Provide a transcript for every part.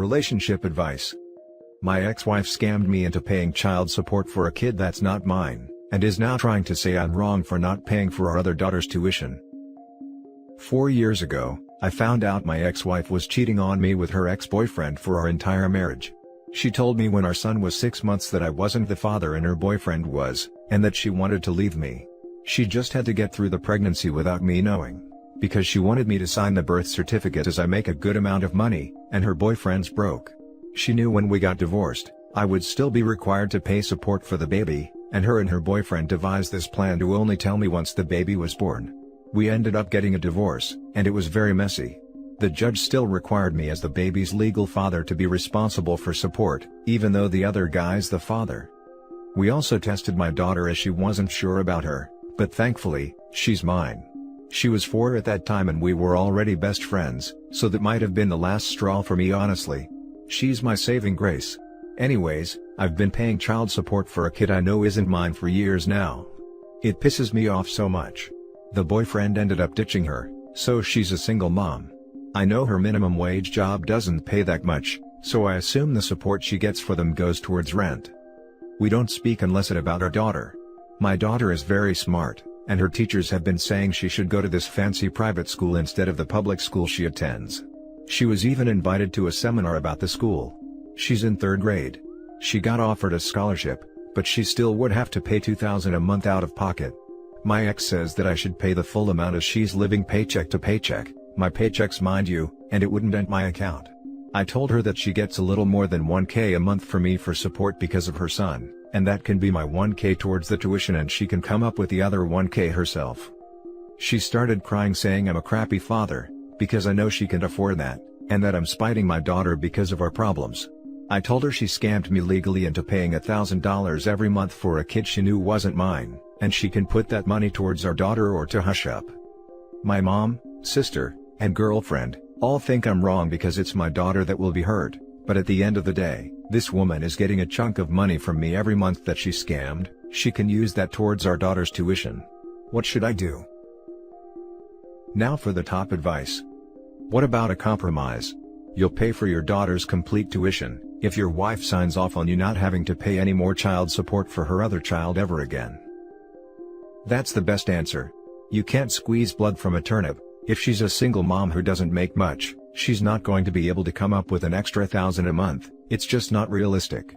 Relationship advice. My ex-wife scammed me into paying child support for a kid that's not mine, and is now trying to say I'm wrong for not paying for our other daughter's tuition. 4 years ago, I found out my ex-wife was cheating on me with her ex-boyfriend for our entire marriage. She told me when our son was 6 months that I wasn't the father and her boyfriend was, and that she wanted to leave me. She just had to get through the pregnancy without me knowing, because she wanted me to sign the birth certificate as I make a good amount of money, and her boyfriend's broke. She knew when we got divorced, I would still be required to pay support for the baby, and her boyfriend devised this plan to only tell me once the baby was born. We ended up getting a divorce, and it was very messy. The judge still required me as the baby's legal father to be responsible for support, even though the other guy's the father. We also tested my daughter as she wasn't sure about her, but thankfully, she's mine. She was 4 at that time and we were already best friends, so that might have been the last straw for me honestly. She's my saving grace. Anyways, I've been paying child support for a kid I know isn't mine for years now. It pisses me off so much. The boyfriend ended up ditching her, so she's a single mom. I know her minimum wage job doesn't pay that much, so I assume the support she gets for them goes towards rent. We don't speak unless it's about our daughter. My daughter is very smart, and her teachers have been saying she should go to this fancy private school instead of the public school she attends. She was even invited to a seminar about the school. She's in 3rd grade. She got offered a scholarship, but she still would have to pay $2,000 a month out of pocket. My ex says that I should pay the full amount as she's living paycheck to paycheck, my paychecks mind you, and it wouldn't dent my account. I told her that she gets a little more than $1,000 a month from me for support because of her son, and that can be my $1,000 towards the tuition and she can come up with the other $1,000 herself. She started crying saying I'm a crappy father, because I know she can't afford that, and that I'm spiting my daughter because of our problems. I told her she scammed me legally into paying $1,000 every month for a kid she knew wasn't mine, and she can put that money towards our daughter or to hush up. My mom, sister, and girlfriend all think I'm wrong because it's my daughter that will be hurt, but at the end of the day, this woman is getting a chunk of money from me every month that she scammed. She can use that towards our daughter's tuition. What should I do? Now for the top advice. What about a compromise? You'll pay for your daughter's complete tuition, if your wife signs off on you not having to pay any more child support for her other child ever again. That's the best answer. You can't squeeze blood from a turnip. If she's a single mom who doesn't make much, she's not going to be able to come up with an extra $1,000 a month. It's just not realistic.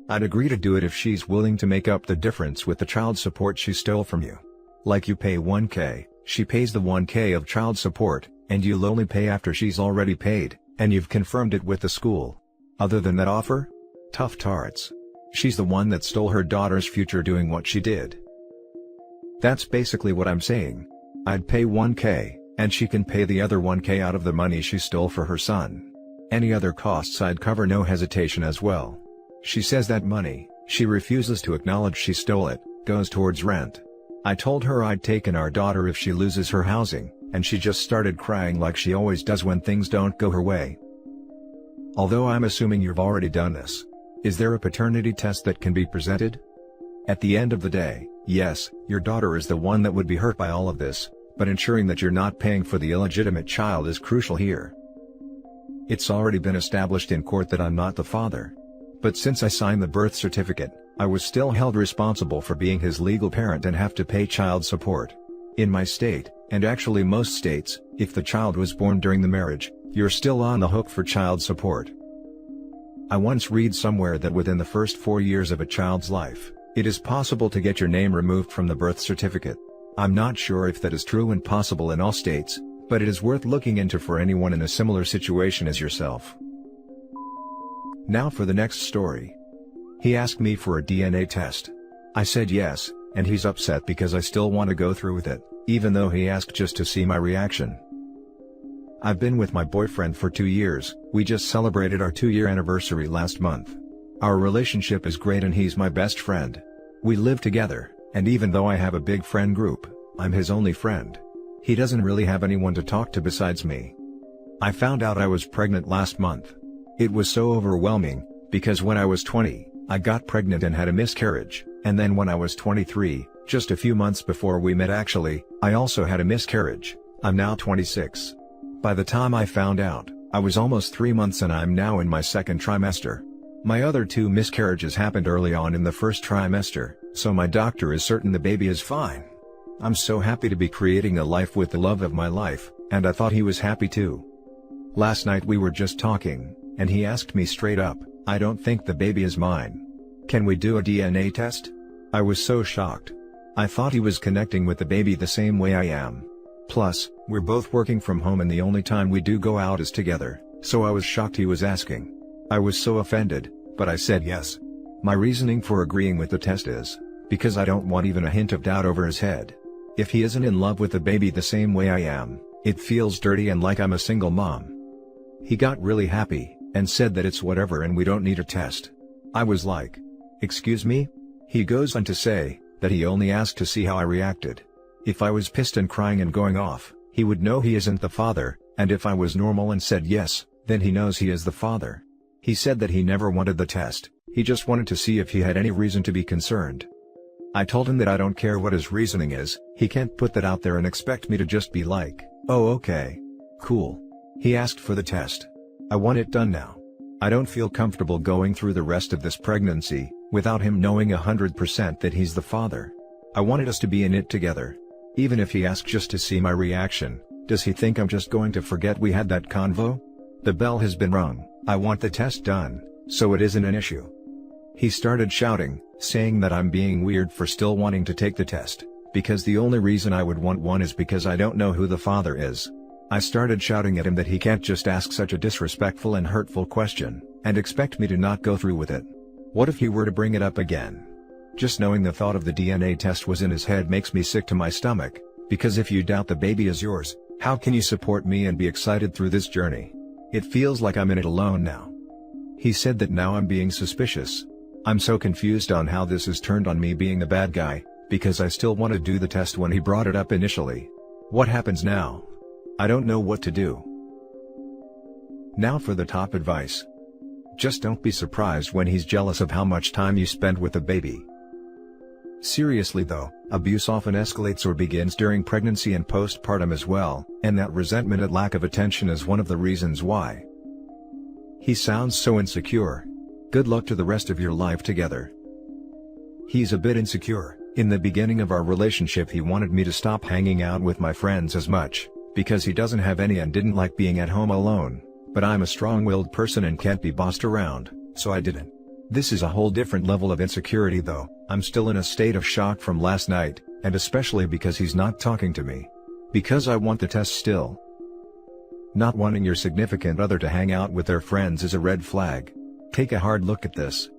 I'd agree to do it if she's willing to make up the difference with the child support she stole from you. Like you pay $1,000, she pays the $1,000 of child support, and you'll only pay after she's already paid, and you've confirmed it with the school. Other than that offer? Tough tarts. She's the one that stole her daughter's future doing what she did. That's basically what I'm saying. I'd pay $1,000, and she can pay the other $1,000 out of the money she stole for her son. Any other costs I'd cover, no hesitation as well. She says that money, she refuses to acknowledge she stole it, goes towards rent. I told her I'd taken our daughter if she loses her housing, and she just started crying like she always does when things don't go her way. Although I'm assuming you've already done this. Is there a paternity test that can be presented? At the end of the day, yes, your daughter is the one that would be hurt by all of this, but ensuring that you're not paying for the illegitimate child is crucial here. It's already been established in court that I'm not the father. But since I signed the birth certificate, I was still held responsible for being his legal parent and have to pay child support. In my state, and actually most states, if the child was born during the marriage, you're still on the hook for child support. I once read somewhere that within the first 4 years of a child's life, it is possible to get your name removed from the birth certificate. I'm not sure if that is true and possible in all states, but it is worth looking into for anyone in a similar situation as yourself. Now for the next story. He asked me for a DNA test. I said yes, and he's upset because I still want to go through with it, even though he asked just to see my reaction. I've been with my boyfriend for 2 years, we just celebrated our 2-year anniversary last month. Our relationship is great and he's my best friend. We live together, and even though I have a big friend group, I'm his only friend. He doesn't really have anyone to talk to besides me. I found out I was pregnant last month. It was so overwhelming, because when I was 20, I got pregnant and had a miscarriage, and then when I was 23, just a few months before we met actually, I also had a miscarriage. I'm now 26. By the time I found out, I was almost 3 months and I'm now in my second trimester. My other 2 miscarriages happened early on in the first trimester, so my doctor is certain the baby is fine. I'm so happy to be creating a life with the love of my life, and I thought he was happy too. Last night we were just talking, and he asked me straight up, "I don't think the baby is mine. Can we do a DNA test?" I was so shocked. I thought he was connecting with the baby the same way I am. Plus, we're both working from home and the only time we do go out is together, so I was shocked he was asking. I was so offended, but I said yes. My reasoning for agreeing with the test is, because I don't want even a hint of doubt over his head. If he isn't in love with the baby the same way I am, it feels dirty and like I'm a single mom. He got really happy, and said that it's whatever and we don't need a test. I was like, "Excuse me?" He goes on to say, that he only asked to see how I reacted. If I was pissed and crying and going off, he would know he isn't the father, and if I was normal and said yes, then he knows he is the father. He said that he never wanted the test, he just wanted to see if he had any reason to be concerned. I told him that I don't care what his reasoning is, he can't put that out there and expect me to just be like, "Oh okay. Cool." He asked for the test. I want it done now. I don't feel comfortable going through the rest of this pregnancy, without him knowing 100% that he's the father. I wanted us to be in it together. Even if he asked just to see my reaction, does he think I'm just going to forget we had that convo? The bell has been rung, I want the test done, so it isn't an issue. He started shouting, saying that I'm being weird for still wanting to take the test, because the only reason I would want one is because I don't know who the father is. I started shouting at him that he can't just ask such a disrespectful and hurtful question, and expect me to not go through with it. What if he were to bring it up again? Just knowing the thought of the DNA test was in his head makes me sick to my stomach, because if you doubt the baby is yours, how can you support me and be excited through this journey? It feels like I'm in it alone now. He said that now I'm being suspicious. I'm so confused on how this has turned on me being the bad guy, because I still want to do the test when he brought it up initially. What happens now? I don't know what to do. Now for the top advice. Just don't be surprised when he's jealous of how much time you spend with the baby. Seriously though, abuse often escalates or begins during pregnancy and postpartum as well, and that resentment and lack of attention is one of the reasons why. He sounds so insecure. Good luck to the rest of your life together. He's a bit insecure. In the beginning of our relationship he wanted me to stop hanging out with my friends as much, because he doesn't have any and didn't like being at home alone, but I'm a strong-willed person and can't be bossed around, so I didn't. This is a whole different level of insecurity though. I'm still in a state of shock from last night, and especially because he's not talking to me. Because I want the test still. Not wanting your significant other to hang out with their friends is a red flag. Take a hard look at this.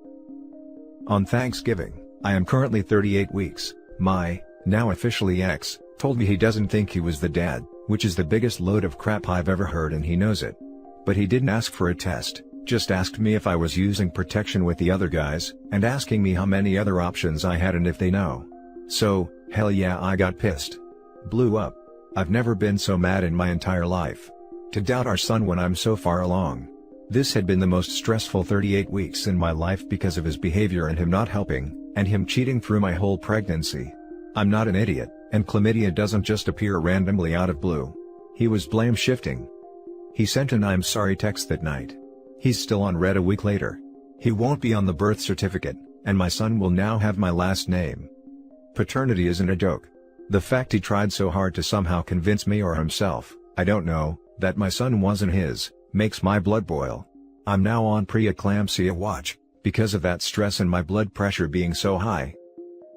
On Thanksgiving, I am currently 38 weeks, my, now officially ex, told me he doesn't think he was the dad, which is the biggest load of crap I've ever heard and he knows it. But he didn't ask for a test, just asked me if I was using protection with the other guys, and asking me how many other options I had and if they know. So, hell yeah, I got pissed. Blew up. I've never been so mad in my entire life. To doubt our son when I'm so far along. This had been the most stressful 38 weeks in my life because of his behavior and him not helping, and him cheating through my whole pregnancy. I'm not an idiot, and chlamydia doesn't just appear randomly out of blue. He was blame shifting. He sent an "I'm sorry" text that night. He's still on red a week later. He won't be on the birth certificate, and my son will now have my last name. Paternity isn't a joke. The fact he tried so hard to somehow convince me or himself, I don't know, that my son wasn't his, makes my blood boil. I'm now on preeclampsia watch, because of that stress and my blood pressure being so high.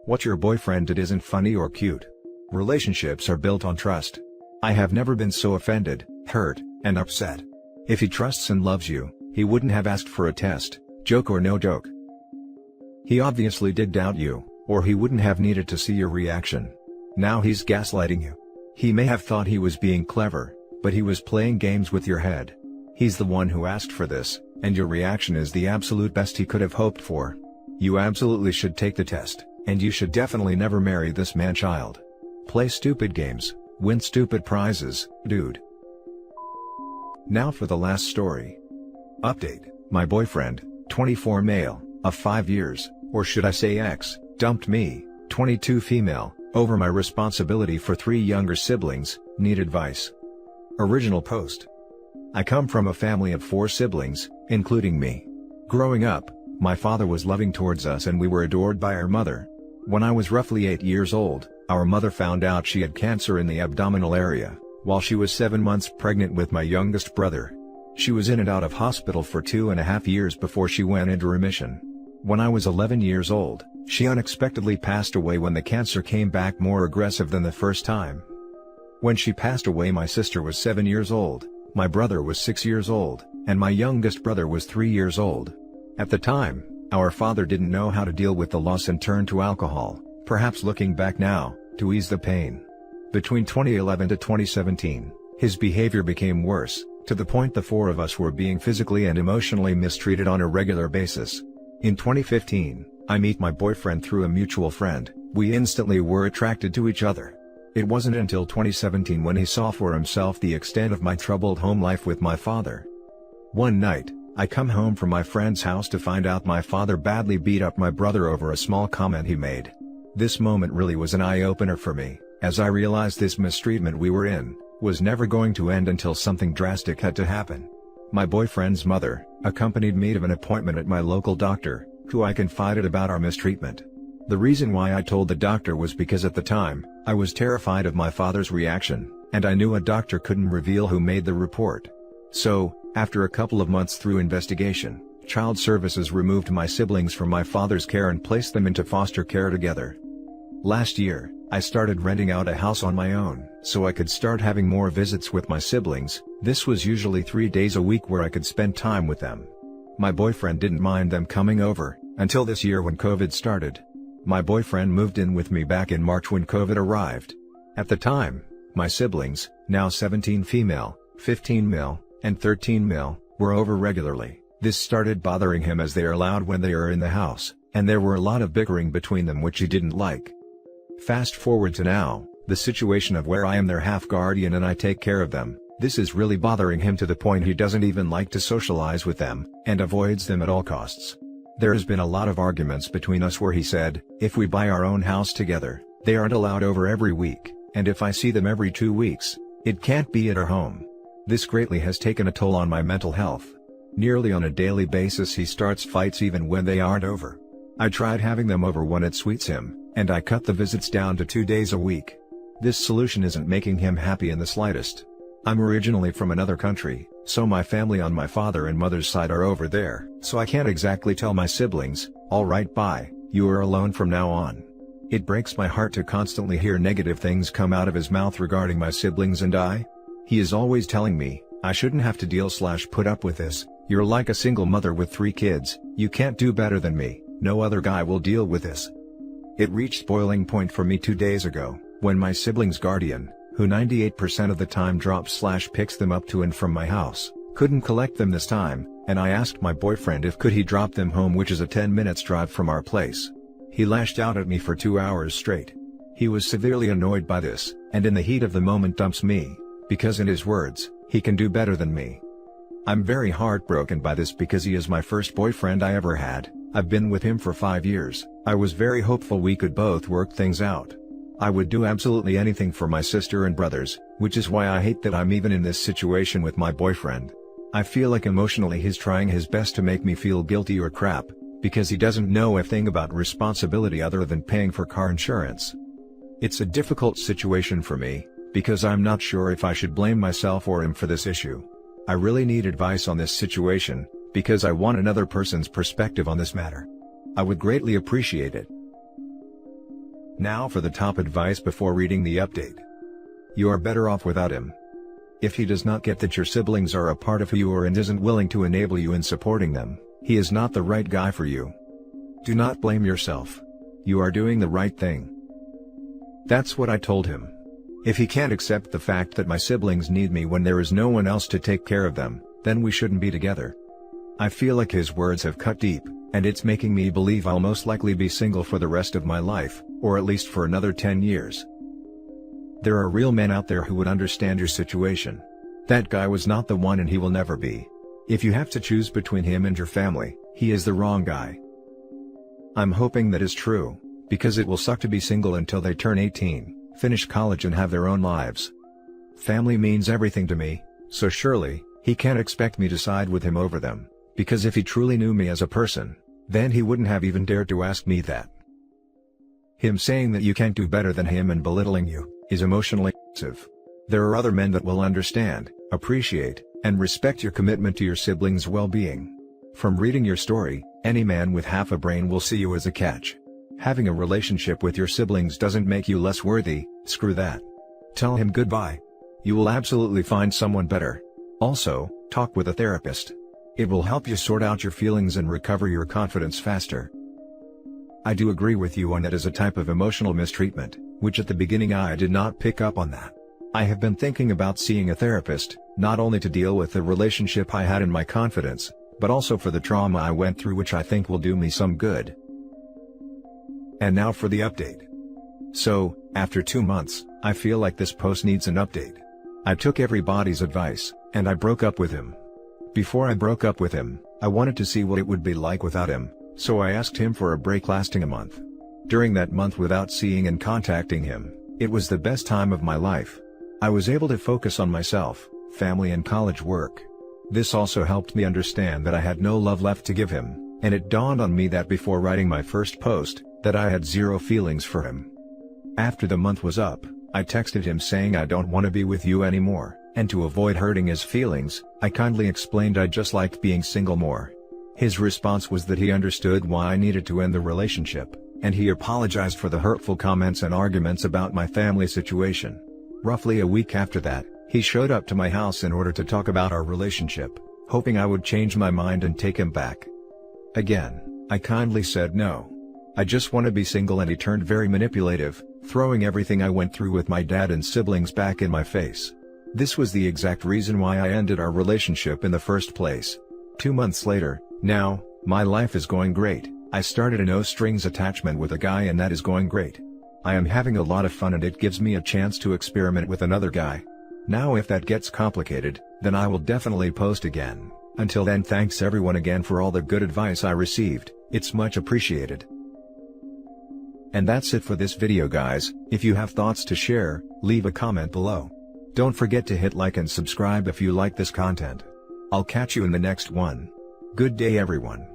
What your boyfriend did isn't funny or cute. Relationships are built on trust. I have never been so offended, hurt, and upset. If he trusts and loves you, he wouldn't have asked for a test, joke or no joke. He obviously did doubt you, or he wouldn't have needed to see your reaction. Now he's gaslighting you. He may have thought he was being clever, but he was playing games with your head. He's the one who asked for this, and your reaction is the absolute best he could have hoped for. You absolutely should take the test, and you should definitely never marry this man-child. Play stupid games, win stupid prizes, dude. Now for the last story. Update: my boyfriend, 24 male, of 5 years, or should I say ex, dumped me, 22 female, over my responsibility for 3 younger siblings, need advice. Original post. I come from a family of 4 siblings, including me. Growing up, my father was loving towards us and we were adored by our mother. When I was roughly 8 years old, our mother found out she had cancer in the abdominal area, while she was 7 months pregnant with my youngest brother. She was in and out of hospital for 2.5 years before she went into remission. When I was 11 years old, she unexpectedly passed away when the cancer came back more aggressive than the first time. When she passed away, my sister was 7 years old, my brother was 6 years old, and my youngest brother was 3 years old. At the time, our father didn't know how to deal with the loss and turned to alcohol, perhaps looking back now, to ease the pain. Between 2011 to 2017, his behavior became worse, to the point the 4 of us were being physically and emotionally mistreated on a regular basis. In 2015, I met my boyfriend through a mutual friend. We instantly were attracted to each other. It wasn't until 2017 when he saw for himself the extent of my troubled home life with my father. One night, I come home from my friend's house to find out my father badly beat up my brother over a small comment he made. This moment really was an eye-opener for me, as I realized this mistreatment we were in was never going to end until something drastic had to happen. My boyfriend's mother accompanied me to an appointment at my local doctor, who I confided about our mistreatment. The reason why I told the doctor was because at the time, I was terrified of my father's reaction, and I knew a doctor couldn't reveal who made the report. So, after a couple of months through investigation, Child Services removed my siblings from my father's care and placed them into foster care together. Last year, I started renting out a house on my own, so I could start having more visits with my siblings. This was usually 3 days a week where I could spend time with them. My boyfriend didn't mind them coming over, until this year when COVID started. My boyfriend moved in with me back in March when COVID arrived. At the time, my siblings, now 17 female, 15 male, and 13 male, were over regularly. This started bothering him as they are loud when they are in the house, and there were a lot of bickering between them which he didn't like. Fast forward to now, the situation of where I am their half guardian and I take care of them. This is really bothering him to the point he doesn't even like to socialize with them, and avoids them at all costs. There has been a lot of arguments between us where he said, if we buy our own house together, they aren't allowed over every week, and if I see them every 2 weeks, it can't be at our home. This greatly has taken a toll on my mental health. Nearly on a daily basis he starts fights even when they aren't over. I tried having them over when it suits him, and I cut the visits down to 2 days a week. This solution isn't making him happy in the slightest. I'm originally from another country, so my family on my father and mother's side are over there, so I can't exactly tell my siblings, alright bye, you are alone from now on. It breaks my heart to constantly hear negative things come out of his mouth regarding my siblings and I. He is always telling me, I shouldn't have to deal/put up with this, you're like a single mother with 3 kids, you can't do better than me, no other guy will deal with this. It reached boiling point for me 2 days ago, when my siblings' guardian, who 98% of the time drops/picks them up to and from my house, couldn't collect them this time, and I asked my boyfriend if could he drop them home, which is a 10 minutes drive from our place. He lashed out at me for 2 hours straight. He was severely annoyed by this, and in the heat of the moment dumps me, because in his words, he can do better than me. I'm very heartbroken by this because he is my first boyfriend I ever had. I've been with him for 5 years. I was very hopeful we could both work things out. I would do absolutely anything for my sister and brothers, which is why I hate that I'm even in this situation with my boyfriend. I feel like emotionally he's trying his best to make me feel guilty or crap, because he doesn't know a thing about responsibility other than paying for car insurance. It's a difficult situation for me, because I'm not sure if I should blame myself or him for this issue. I really need advice on this situation, because I want another person's perspective on this matter. I would greatly appreciate it. Now for the top advice before reading the update. You are better off without him. If he does not get that your siblings are a part of who you are and isn't willing to enable you in supporting them, he is not the right guy for you. Do not blame yourself. You are doing the right thing. That's what I told him. If he can't accept the fact that my siblings need me when there is no one else to take care of them, then we shouldn't be together. I feel like his words have cut deep, and it's making me believe I'll most likely be single for the rest of my life, or at least for another 10 years. There are real men out there who would understand your situation. That guy was not the one and he will never be. If you have to choose between him and your family, he is the wrong guy. I'm hoping that is true, because it will suck to be single until they turn 18, finish college and have their own lives. Family means everything to me, so surely, He can't expect me to side with him over them, because if he truly knew me as a person, then he wouldn't have even dared to ask me that. Him saying that you can't do better than him and belittling you, is emotionally abusive. There are other men that will understand, appreciate, and respect your commitment to your siblings' well-being. From reading your story, any man with half a brain will see you as a catch. Having a relationship with your siblings doesn't make you less worthy, screw that. Tell him goodbye. You will absolutely find someone better. Also, talk with a therapist. It will help you sort out your feelings and recover your confidence faster. I do agree with you on that as a type of emotional mistreatment, which at the beginning I did not pick up on that. I have been thinking about seeing a therapist, not only to deal with the relationship I had in my confidence, but also for the trauma I went through, which I think will do me some good. And now for the update. So, after 2 months, I feel like this post needs an update. I took everybody's advice, and I broke up with him. Before I broke up with him, I wanted to see what it would be like without him, so I asked him for a break lasting a month. During that month without seeing and contacting him, it was the best time of my life. I was able to focus on myself, family and college work. This also helped me understand that I had no love left to give him, and it dawned on me that before writing my first post, that I had zero feelings for him. After the month was up, I texted him saying I don't want to be with you anymore, and to avoid hurting his feelings, I kindly explained I just liked being single more. His response was that he understood why I needed to end the relationship, and he apologized for the hurtful comments and arguments about my family situation. Roughly a week after that, he showed up to my house in order to talk about our relationship, hoping I would change my mind and take him back. Again, I kindly said no. I just want to be single, and he turned very manipulative, throwing everything I went through with my dad and siblings back in my face. This was the exact reason why I ended our relationship in the first place. 2 months later, now, my life is going great. I started a no-strings attachment with a guy, and that is going great. I am having a lot of fun, and it gives me a chance to experiment with another guy. Now if that gets complicated, then I will definitely post again. Until then, thanks everyone again for all the good advice I received, it's much appreciated. And that's it for this video, guys. If you have thoughts to share, leave a comment below. Don't forget to hit like and subscribe if you like this content. I'll catch you in the next one. Good day everyone.